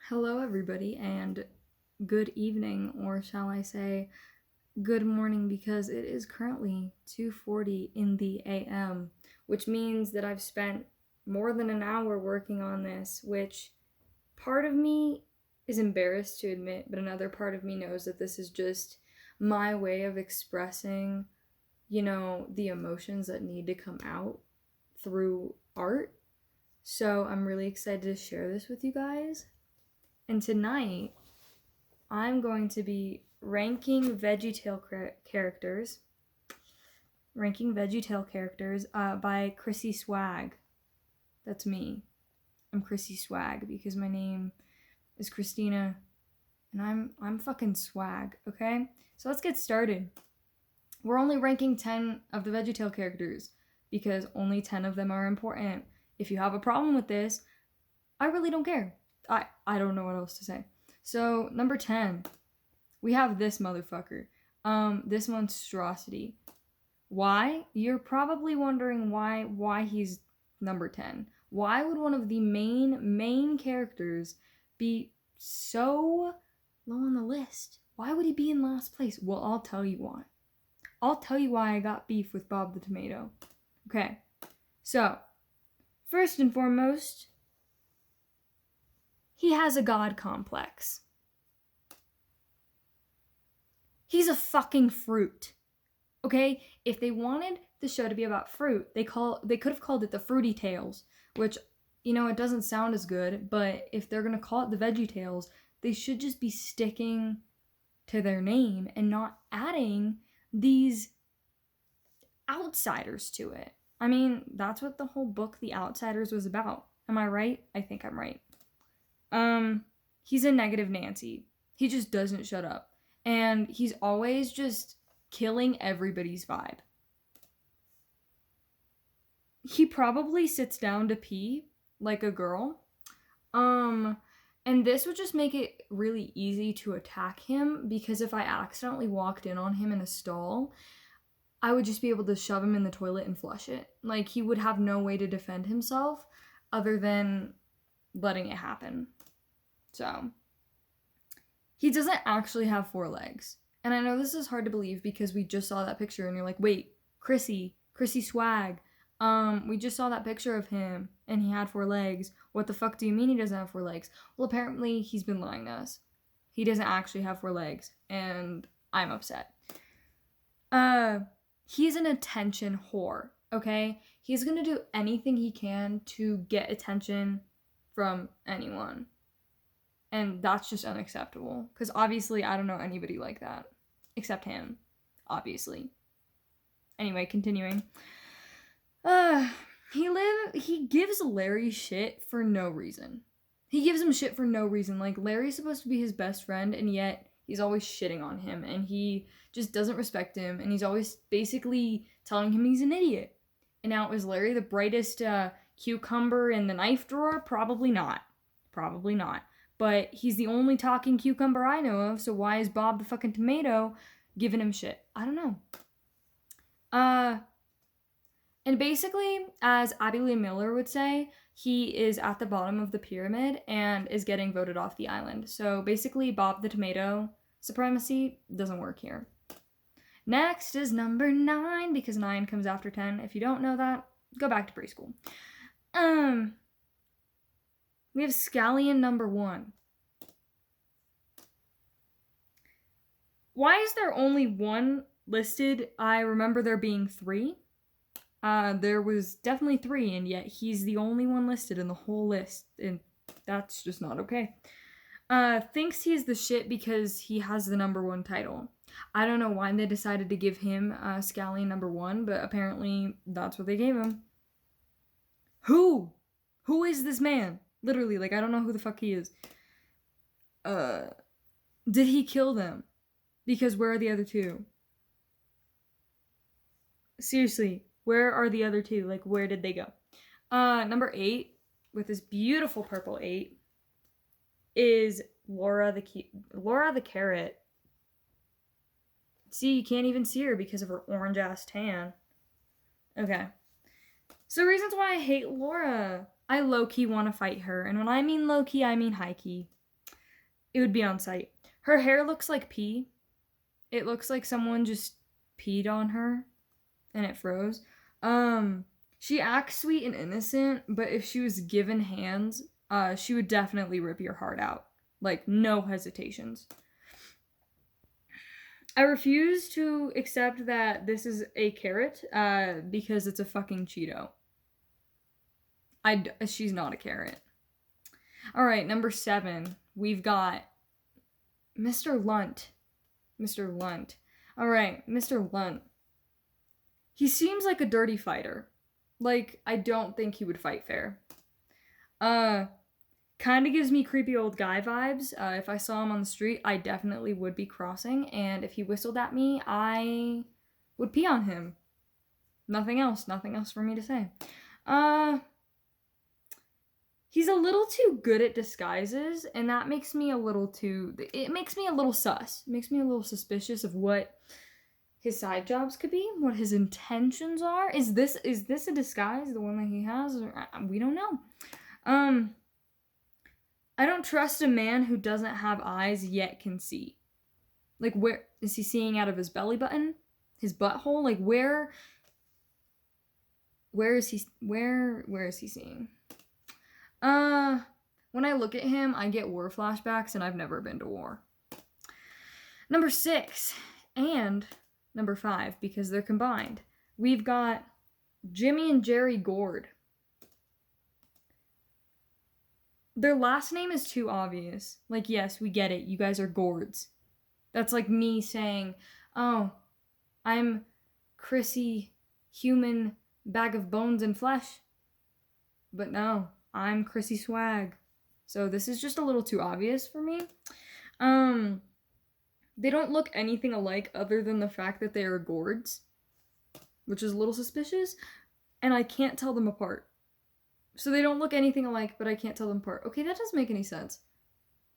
Hello, everybody, and good evening, or shall I say, good morning, because it is currently 2:40 in the AM, which means that I've spent more than an hour working on this, which part of me is embarrassed to admit, but another part of me knows that this is just my way of expressing, the emotions that need to come out through art. So I'm really excited to share this with you guys. And tonight, I'm going to be ranking Veggitale characters by Chrissy Swag. That's me. I'm Chrissy Swag because my name is Christina, and I'm fucking swag. Okay, so let's get started. We're only ranking 10 of the Veggitale characters because only 10 of them are important. If you have a problem with this, I really don't care. I don't know what else to say. So, number 10, we have this motherfucker. This monstrosity. Why? You're probably wondering why he's number 10. Why would one of the main characters be so low on the list? Why would he be in last place? Well, I'll tell you why. I'll tell you why I got beef with Bob the Tomato. Okay. So, first and foremost, he has a god complex. He's a fucking fruit. Okay? If they wanted the show to be about fruit, they could have called it the Fruity Tales, which, it doesn't sound as good, but if they're gonna call it the Veggie Tales, they should just be sticking to their name and not adding these outsiders to it. I mean, that's what the whole book The Outsiders was about. Am I right? I think I'm right. He's a negative Nancy. He just doesn't shut up. And he's always just killing everybody's vibe. He probably sits down to pee like a girl. And this would just make it really easy to attack him because if I accidentally walked in on him in a stall, I would just be able to shove him in the toilet and flush it. Like, he would have no way to defend himself other than letting it happen. So, he doesn't actually have 4 legs. And I know this is hard to believe because we just saw that picture and you're like, wait, Chrissy Swag. We just saw that picture of him and he had 4 legs. What the fuck do you mean he doesn't have 4 legs? Well, apparently he's been lying to us. He doesn't actually have 4 legs, and I'm upset. He's an attention whore, okay? He's gonna do anything he can to get attention from anyone. And that's just unacceptable. Because obviously I don't know anybody like that. Except him. Obviously. Anyway, continuing. He gives Larry shit for no reason. He gives him shit for no reason. Like, Larry's supposed to be his best friend, and yet he's always shitting on him, and he just doesn't respect him, and he's always basically telling him he's an idiot. And now, is Larry the brightest cucumber in the knife drawer? Probably not. Probably not. But he's the only talking cucumber I know of, so why is Bob the fucking tomato giving him shit? I don't know. And basically, as Abby Lee Miller would say, he is at the bottom of the pyramid and is getting voted off the island. So basically, Bob the Tomato supremacy doesn't work here. Next is number 9, because 9 comes after 10. If you don't know that, go back to preschool. We have Scallion number 1. Why is there only 1 listed? I remember there being 3. There was definitely 3, and yet he's the only one listed in the whole list, and that's just not okay. Thinks he's the shit because he has the number 1 title. I don't know why they decided to give him Scallion number 1, but apparently that's what they gave him. Who is this man? Literally, like, I don't know who the fuck he is. Did he kill them? Because where are the other 2? Seriously, where are the other 2? Like, where did they go? Number 8, with this beautiful purple 8, is Laura the Carrot. See, you can't even see her because of her orange-ass tan. Okay. So reasons why I hate Laura. I low-key want to fight her. And when I mean low-key, I mean high-key. it would be on site. Her hair looks like pee. It looks like someone just peed on her and it froze. She acts sweet and innocent, but if she was given hands, she would definitely rip your heart out. Like, no hesitations. I refuse to accept that this is a carrot, because it's a fucking Cheeto. She's not a carrot. Alright, number 7. We've got Mr. Lunt. Mr. Lunt. Alright, Mr. Lunt. He seems like a dirty fighter. Like, I don't think he would fight fair. Kind of gives me creepy old guy vibes. If I saw him on the street, I definitely would be crossing. And if he whistled at me, I would pee on him. Nothing else. Nothing else for me to say. He's a little too good at disguises, and that makes me a little it makes me a little sus. It makes me a little suspicious of what his side jobs could be, what his intentions are. Is this a disguise, the one that he has? We don't know. I don't trust a man who doesn't have eyes yet can see. Like, where is he seeing out of his belly button? His butthole? Like, where is he seeing? When I look at him, I get war flashbacks, and I've never been to war. Number 6 and number 5, because they're combined. We've got Jimmy and Jerry Gord. Their last name is too obvious. Like, yes, we get it. You guys are Gords. That's like me saying, oh, I'm Chrissy, human bag of bones and flesh. But no, I'm Chrissy Swag. So this is just a little too obvious for me. They don't look anything alike other than the fact that they are Gords, which is a little suspicious, and I can't tell them apart. So they don't look anything alike, but I can't tell them apart. Okay, that doesn't make any sense.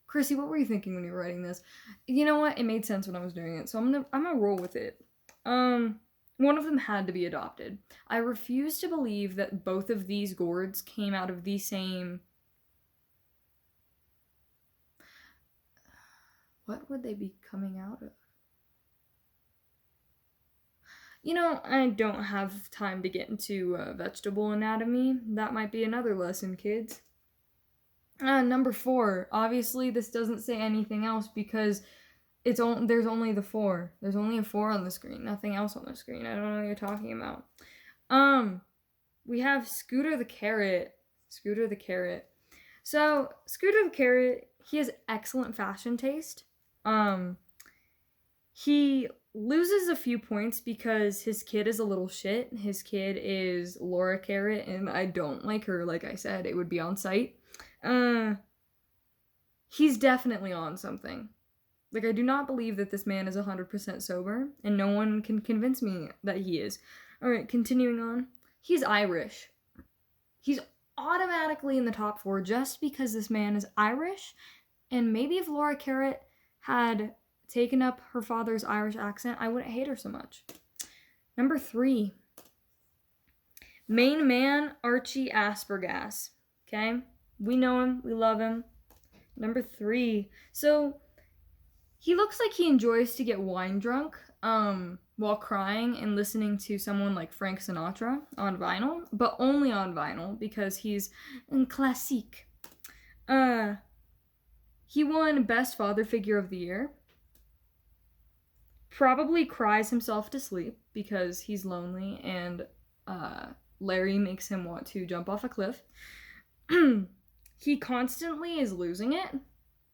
Chrissy, what were you thinking when you were writing this? You know what? It made sense when I was doing it, so I'm gonna roll with it. One of them had to be adopted. I refuse to believe that both of these Gords came out of the same... What would they be coming out of? You know, I don't have time to get into vegetable anatomy. That might be another lesson, kids. Number 4. Obviously, this doesn't say anything else because there's only the 4. There's only a 4 on the screen. Nothing else on the screen. I don't know what you're talking about. We have Scooter the Carrot. Scooter the Carrot. So, Scooter the Carrot, he has excellent fashion taste. He loses a few points because his kid is a little shit. His kid is Laura Carrot, and I don't like her. Like I said, it would be on site. He's definitely on something. Like, I do not believe that this man is 100% sober, and no one can convince me that he is. Alright, continuing on. He's Irish. He's automatically in the top 4 just because this man is Irish, and maybe if Laura Carrot had taken up her father's Irish accent, I wouldn't hate her so much. Number 3. Main man, Archie Aspergas. Okay? We know him. We love him. Number 3. So, he looks like he enjoys to get wine drunk while crying and listening to someone like Frank Sinatra on vinyl, but only on vinyl because he's un classique. He won Best Father Figure of the Year. Probably cries himself to sleep because he's lonely and Larry makes him want to jump off a cliff. He constantly is losing it.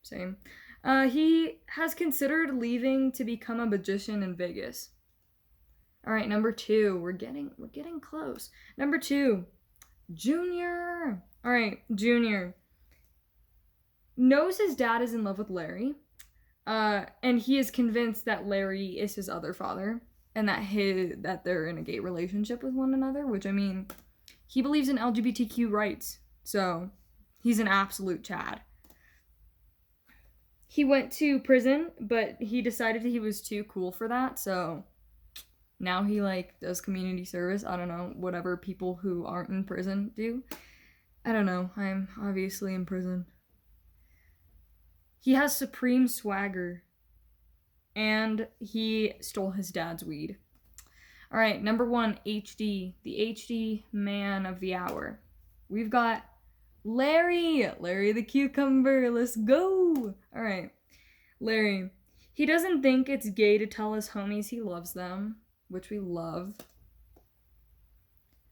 Same. He has considered leaving to become a magician in Vegas. Alright, number 2. We're getting close. Number 2. Junior. Alright, Junior. Knows his dad is in love with Larry. And he is convinced that Larry is his other father. And that they're in a gay relationship with one another. Which, I mean, he believes in LGBTQ rights. So, he's an absolute Chad. He went to prison, but he decided he was too cool for that, so now he, like, does community service. I don't know, whatever people who aren't in prison do. I don't know, I'm obviously in prison. He has supreme swagger. And he stole his dad's weed. All right, number 1, HD, the HD man of the hour. We've got Larry the cucumber. Let's go. All right, Larry. He doesn't think it's gay to tell his homies he loves them, which we love.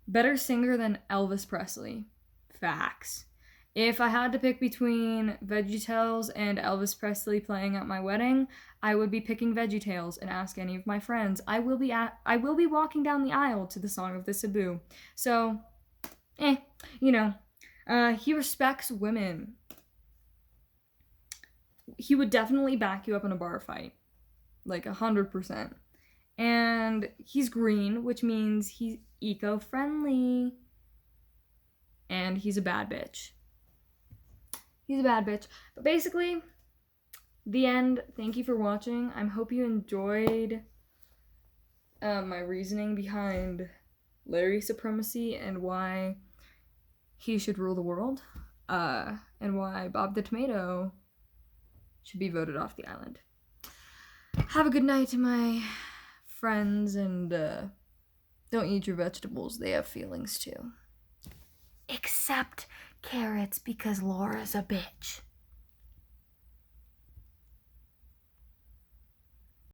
Better singer than Elvis Presley. Facts. If I had to pick between Veggitales and Elvis Presley playing at my wedding, I would be picking Veggitales and ask any of my friends. I will be walking down the aisle to the song of the Cebu. So, he respects women. He would definitely back you up in a bar fight. Like 100%. And he's green, which means he's eco-friendly. And he's a bad bitch. He's a bad bitch. But basically, the end. Thank you for watching. I hope you enjoyed my reasoning behind Larry supremacy and why he should rule the world. And why Bob the Tomato should be voted off the island. Have a good night to my friends, and don't eat your vegetables. They have feelings too. Except carrots, because Laura's a bitch.